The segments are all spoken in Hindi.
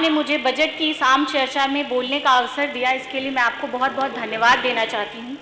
आपने मुझे बजट की इस आम चर्चा में बोलने का अवसर दिया, इसके लिए मैं आपको बहुत बहुत धन्यवाद देना चाहती हूँ।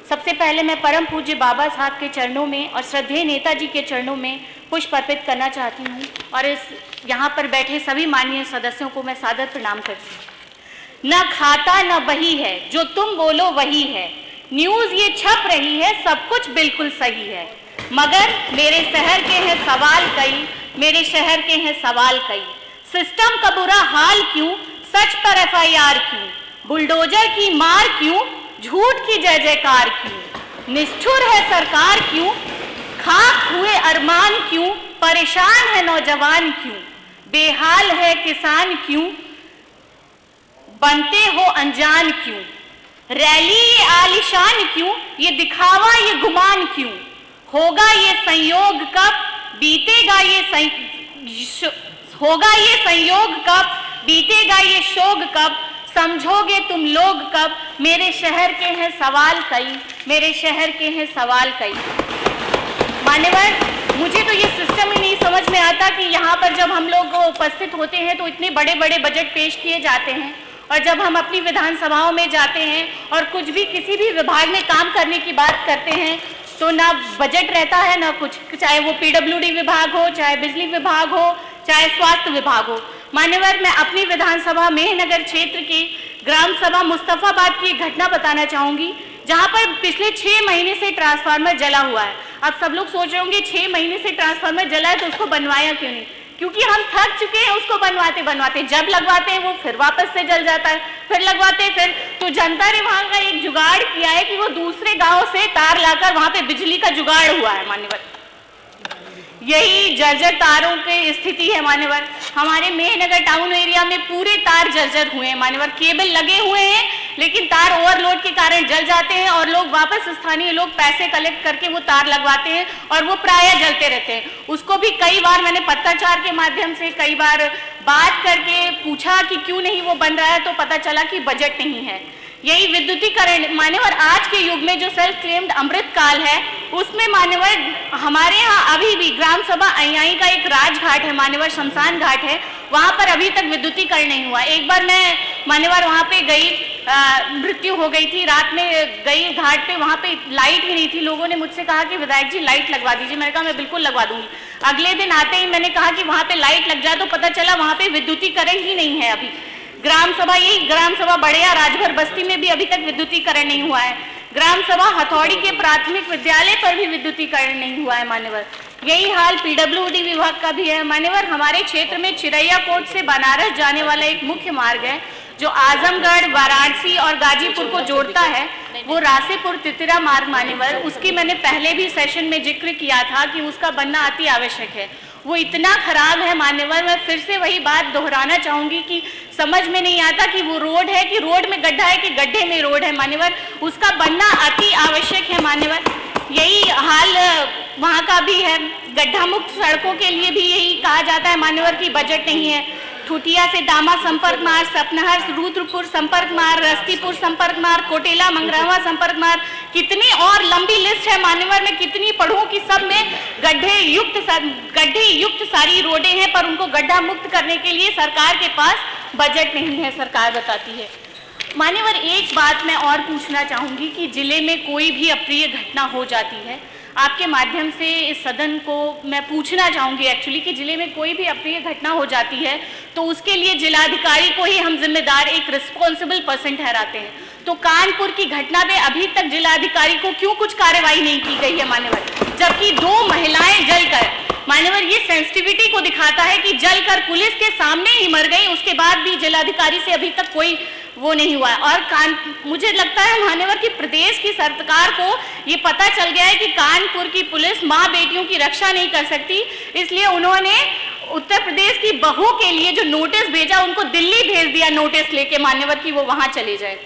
सबसे पहले मैं परम पूज्य बाबा साहब के चरणों में और श्रद्धेय नेताजी के चरणों में पुष्प अर्पित करना चाहती हूँ और इस यहाँ पर बैठे सभी माननीय सदस्यों को मैं सादर प्रणाम करती हूँ। न खाता न बही है, जो तुम बोलो वही है, न्यूज़ ये छप रही है, सब कुछ बिल्कुल सही है, मगर मेरे शहर के हैं सवाल कई, मेरे शहर के हैं सवाल कई। सिस्टम का बुरा हाल क्यों, सच पर FIR क्यों, बुलडोजर की मार क्यों, झूठ की जय जयकार क्यों, निष्ठुर है सरकार क्यों, खाक हुए अरमान क्यों, परेशान है नौजवान क्यों, बेहाल है किसान क्यों, बनते हो अनजान क्यों, रैली ये आलिशान क्यों, ये दिखावा ये गुमान क्यों, होगा ये संयोग कब, बीतेगा ये होगा ये संयोग कब, बीतेगा ये शोक कब, समझोगे तुम लोग कब, मेरे शहर के हैं सवाल कई, मेरे शहर के हैं सवाल कई। मान्यवर, मुझे तो ये सिस्टम ही नहीं समझ में आता कि यहाँ पर जब हम लोग उपस्थित होते हैं तो इतने बड़े बड़े बजट पेश किए जाते हैं और जब हम अपनी विधानसभाओं में जाते हैं और कुछ भी किसी भी विभाग में काम करने की बात करते हैं तो ना बजट रहता है ना कुछ, चाहे वो PWD विभाग हो, चाहे बिजली विभाग हो, चाहे स्वास्थ्य विभाग हो। मान्यवर, मैं अपनी विधानसभा मेहनगर क्षेत्र की ग्राम सभा मुस्तफाबाद की एक घटना बताना चाहूँगी, जहाँ पर पिछले 6 महीने से ट्रांसफार्मर जला हुआ है। अब सब लोग सोच रहे होंगे 6 महीने से ट्रांसफार्मर जला है तो उसको बनवाया क्यों नहीं, क्योंकि हम थक चुके हैं उसको बनवाते बनवाते। जब लगवाते हैं वो फिर वापस से जल जाता है, फिर लगवाते हैं फिर। तो जनता ने वहाँ का एक जुगाड़ किया है कि वो दूसरे गाँव से तार लाकर वहाँ पे बिजली का जुगाड़ हुआ है। मान्यवर, यही जर्जर तारों की स्थिति है। मान्यवर, हमारे मेहनगर टाउन एरिया में पूरे तार जर्जर हुए हैं। मान्यवर, केबल लगे हुए हैं लेकिन तार ओवरलोड के कारण जल जाते हैं और लोग वापस, स्थानीय लोग पैसे कलेक्ट करके वो तार लगवाते हैं और वो प्रायः जलते रहते हैं। उसको भी कई बार मैंने पत्राचार के माध्यम से कई बार बात करके पूछा कि क्यों नहीं वो बन रहा है, तो पता चला कि बजट नहीं है। यही विद्युतीकरण, मान्यवर, आज के युग में जो सेल्फ क्लेम्ड अमृत काल है उसमें मान्यवर हमारे यहाँ अभी भी ग्राम सभा अयाई का एक राजघाट है, मान्यवर शमशान घाट है, वहाँ पर अभी तक विद्युतीकरण नहीं हुआ। एक बार मैं मान्यवर वहाँ पे गई, मृत्यु हो गई थी, रात में गई घाट पे, वहाँ पे लाइट ही नहीं थी। लोगों ने मुझसे कहा कि विधायक जी लाइट लगवा दीजिए। मैंने कहा मैं बिल्कुल लगवा दूंगी। अगले दिन आते ही मैंने कहा कि वहाँ पे लाइट लग जाए, तो पता चला वहाँ पे विद्युतीकरण ही नहीं है अभी। ग्राम सभा, यही ग्राम सभा बड़िया राजभर बस्ती में भी अभी तक विद्युतीकरण नहीं हुआ है। ग्राम सभा हथौड़ी के प्राथमिक विद्यालय पर भी विद्युतीकरण नहीं हुआ है। मान्यवर, यही हाल PWD विभाग का भी है। मान्यवर, हमारे क्षेत्र में चिरैया कोट से बनारस जाने वाला एक मुख्य मार्ग है जो आजमगढ़, वाराणसी और गाजीपुर को जोड़ता है, वो रासेपुर तितिरा मार्ग। मान्यवर, उसकी मैंने पहले भी सेशन में जिक्र किया था कि उसका बनना अति आवश्यक है। वो इतना खराब है मान्यवर, मैं फिर से वही बात दोहराना चाहूँगी कि समझ में नहीं आता कि वो रोड है कि रोड में गड्ढा है कि गड्ढे में रोड है। मान्यवर, उसका बनना अति आवश्यक है। मान्यवर, यही हाल वहाँ का भी है। गड्ढा मुक्त सड़कों के लिए भी यही कहा जाता है मान्यवर की बजट नहीं है। ठुटिया से दामा संपर्क मार्ग, सपनहर रुद्रपुर संपर्क मार्ग, रस्तीपुर संपर्क मार्ग, कोटेला मंगरावा संपर्क मार्ग, कितनी और लंबी लिस्ट है मान्यवर, मैं कितनी पढ़ूं कि सब में गड्ढे युक्त सारी रोडें हैं, पर उनको गड्ढा मुक्त करने के लिए सरकार के पास बजट नहीं है, सरकार बताती है। मान्यवर, एक बात मैं और पूछना चाहूँगी कि जिले में कोई भी अप्रिय घटना हो जाती है, आपके माध्यम से इस सदन को मैं पूछना चाहूँगी एक्चुअली कि जिले में कोई भी अप्रिय घटना हो जाती है तो उसके लिए जिलाधिकारी को ही हम जिम्मेदार, एक रिस्पॉन्सिबल पर्सन ठहराते हैं। तो कानपुर की घटना में अभी तक जिलाधिकारी को क्यों कुछ कार्रवाई नहीं की गई है मान्यवर, जबकि 2 महिलाएं जलकर, मान्यवर ये सेंसिटिविटी को दिखाता है कि जलकर पुलिस के सामने ही मर गई, उसके बाद भी जिलाधिकारी से अभी तक कोई वो नहीं हुआ है। और मुझे लगता है मान्यवर की प्रदेश की सरकार को ये पता चल गया है कि कानपुर की पुलिस माँ बेटियों की रक्षा नहीं कर सकती, इसलिए उन्होंने उत्तर प्रदेश की बहू के लिए जो नोटिस भेजा उनको दिल्ली भेज दिया नोटिस लेके मान्यवर की वो वहाँ चले जाए।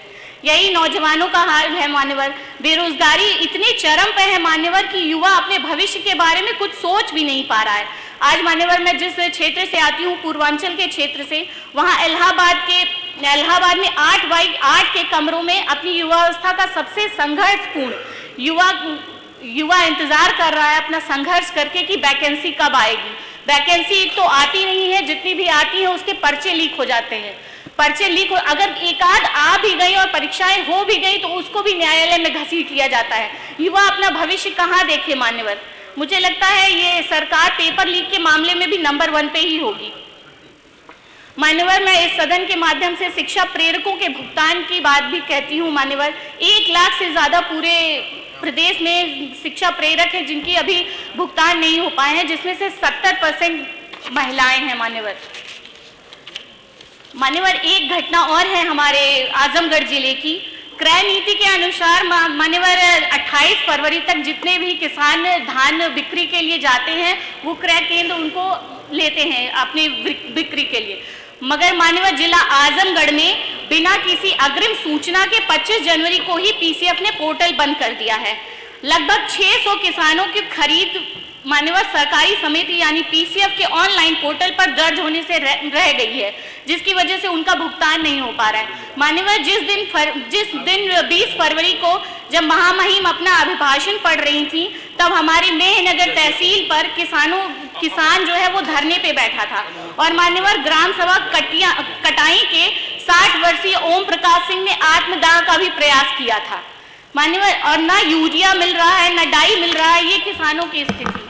यही नौजवानों का हाल है मान्यवर, बेरोजगारी इतनी चरम पे है मान्यवर कि युवा अपने भविष्य के बारे में कुछ सोच भी नहीं पा रहा है। आज मान्यवर मैं जिस क्षेत्र से आती हूँ, पूर्वांचल के क्षेत्र से, वहाँ इलाहाबाद में 8x8 के कमरों में अपनी युवावस्था का सबसे संघर्षपूर्ण युवा इंतजार कर रहा है अपना संघर्ष करके कि वैकेंसी कब आएगी। वैकेंसी तो आती नहीं है, जितनी भी आती है उसके पर्चे लीक हो जाते हैं। पर्चे लीक हो, अगर एकाध आ भी गई और परीक्षाएं हो भी गई तो उसको भी न्यायालय में घसीट लिया जाता है। युवा अपना भविष्य कहाँ देखे मान्यवर? मुझे लगता है ये सरकार पेपर लीक के मामले में भी नंबर 1 पे ही होगी। मान्यवर, मैं इस सदन के माध्यम से शिक्षा प्रेरकों के भुगतान की बात भी कहती हूँ। मान्यवर, 1 लाख से ज्यादा पूरे प्रदेश में शिक्षा प्रेरक हैं जिनकी अभी भुगतान नहीं हो पाए हैं, जिसमें से 70% महिलाएं हैं। मान्यवर, एक घटना और है हमारे आजमगढ़ जिले की। क्रय नीति के अनुसार मान्यवर 28 फरवरी तक जितने भी किसान धान बिक्री के लिए जाते हैं वो क्रय केंद्र उनको लेते हैं अपनी बिक्री के लिए, मगर मान्यवर जिला आजमगढ़ में बिना किसी अग्रिम सूचना के 25 जनवरी को ही पीसीएफ ने पोर्टल बंद कर दिया है। लगभग 600 किसानों की खरीद मान्यवर सरकारी समिति यानी पीसीएफ के ऑनलाइन पोर्टल पर दर्ज होने से रह गई है, जिसकी वजह से उनका भुगतान नहीं हो पा रहा है। मान्यवर, जिस दिन 20 फरवरी को जब महामहिम अपना अभिभाषण पढ़ रही थी तब हमारी मेहनगर तहसील पर किसान जो है वो धरने पे बैठा था और मान्यवर ग्राम सभा कटाई के 60 वर्षीय ओम प्रकाश सिंह ने आत्मदाह का भी प्रयास किया था। मान्यवर, और ना यूरिया मिल रहा है ना डाई मिल रहा है, ये किसानों की स्थिति है।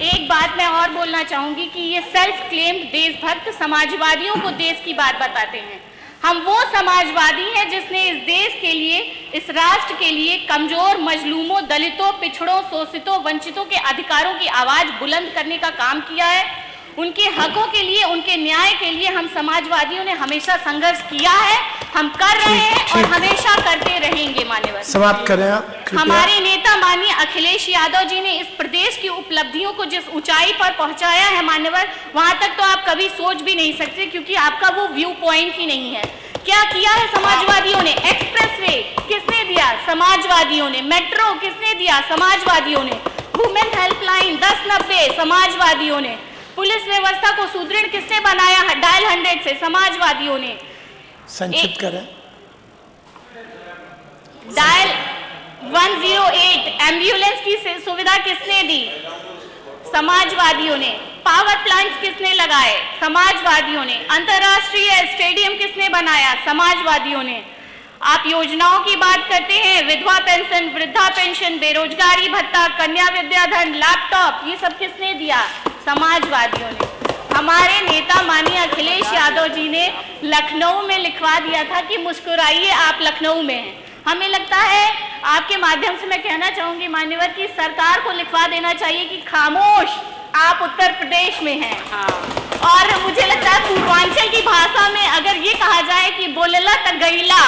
एक बात मैं और बोलना चाहूंगी कि ये सेल्फ क्लेम्ड देशभक्त समाजवादियों को देश की बात बताते हैं। हम वो समाजवादी हैं जिसने इस देश के लिए, इस राष्ट्र के लिए कमजोर, मजलूमों, दलितों, पिछड़ों, शोषितों, वंचितों के अधिकारों की आवाज बुलंद करने का काम किया है। उनके हकों के लिए, उनके न्याय के लिए हम समाजवादियों ने हमेशा संघर्ष किया है, हम कर रहे हैं और हमेशा करते रहेंगे। मान्यवर, समाप्त करें आप। हमारे नेता माननीय अखिलेश यादव जी ने इस प्रदेश की उपलब्धियों को जिस ऊंचाई पर पहुंचाया है मान्यवर, वहां तक तो आप कभी सोच भी नहीं सकते, क्योंकि आपका वो व्यू पॉइंट ही नहीं है। क्या किया है समाजवादियों ने? एक्सप्रेसवे किसने दिया? समाजवादियों ने। मेट्रो किसने दिया? समाजवादियों ने। वुमेन हेल्पलाइन 1090 समाजवादियों ने। पुलिस व्यवस्था को सुदृढ़ किसने बनाया? डायल 100 से समाजवादियों ने। संक्षिप्त करें। डायल 108 एम्बुलेंस की सुविधा किसने दी? समाजवादियों ने। पावर प्लांट्स किसने लगाए? समाजवादियों ने। अंतर्राष्ट्रीय स्टेडियम किसने बनाया? समाजवादियों ने। आप योजनाओं की बात करते हैं, विधवा पेंशन, वृद्धा पेंशन, बेरोजगारी भत्ता, कन्या विद्याधन, लैपटॉप, ये सब किसने दिया? समाजवादियों ने। हमारे नेता माननीय अखिलेश यादव जी ने लखनऊ में लिखवा दिया था कि मुस्कुराइए आप लखनऊ में हैं। हमें लगता है, आपके माध्यम से मैं कहना चाहूंगी मान्यवर की सरकार को लिखवा देना चाहिए कि खामोश आप उत्तर प्रदेश में हैं। और मुझे लगता है पूर्वांचल की भाषा में अगर ये कहा जाए कि बोलला तक गईला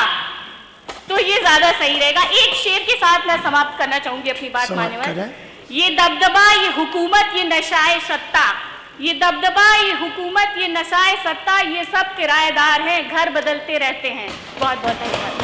तो ये ज्यादा सही रहेगा। एक शेर के साथ मैं समाप्त करना चाहूंगी अपनी बात मान्यवर। ये दबदबा, ये हुकूमत, ये नशाए सत्ता, ये दबदबा, ये हुकूमत, ये नशाए सत्ता, ये सब किराएदार हैं, घर बदलते रहते हैं। बहुत बहुत धन्यवाद।